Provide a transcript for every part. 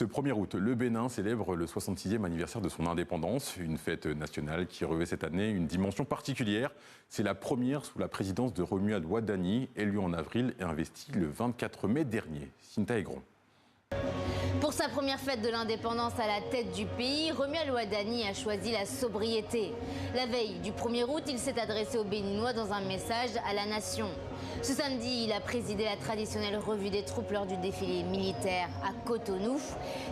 Ce 1er août, le Bénin célèbre le 66e anniversaire de son indépendance, une fête nationale qui revêt cette année une dimension particulière. C'est la première sous la présidence de Romuald Wadani, élu en avril et investi le 24 mai dernier. Cinta Aigron. Pour sa première fête de l'indépendance à la tête du pays, Romuald Wadani a choisi la sobriété. La veille du 1er août, il s'est adressé aux Béninois dans un message à la nation. Ce samedi, il a présidé la traditionnelle revue des troupes lors du défilé militaire à Cotonou.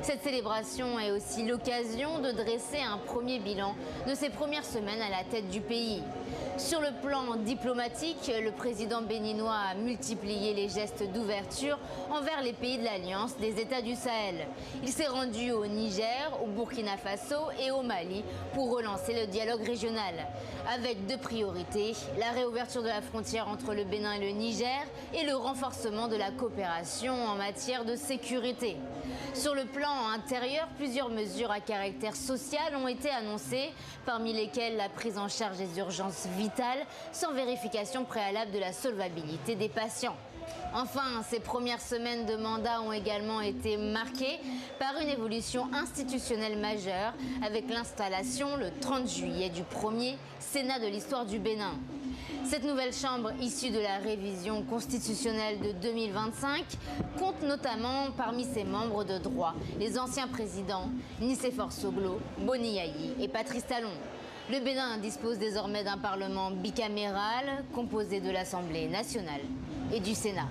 Cette célébration est aussi l'occasion de dresser un premier bilan de ses premières semaines à la tête du pays. Sur le plan diplomatique, le président béninois a multiplié les gestes d'ouverture envers les pays de l'Alliance des États du Sahel. Il s'est rendu au Niger, au Burkina Faso et au Mali pour relancer le dialogue régional. Avec deux priorités, la réouverture de la frontière entre le Bénin et le Niger et le renforcement de la coopération en matière de sécurité. Sur le plan intérieur, plusieurs mesures à caractère social ont été annoncées, parmi lesquelles la prise en charge des urgences vitales sans vérification préalable de la solvabilité des patients. Enfin, ces premières semaines de mandat ont également été marquées par une évolution institutionnelle majeure avec l'installation le 30 juillet du premier Sénat de l'histoire du Bénin. Cette nouvelle chambre, issue de la révision constitutionnelle de 2025, compte notamment parmi ses membres de droit les anciens présidents Nicéphore Soglo, Boni Yayi et Patrice Talon. Le Bénin dispose désormais d'un parlement bicaméral composé de l'Assemblée nationale et du Sénat.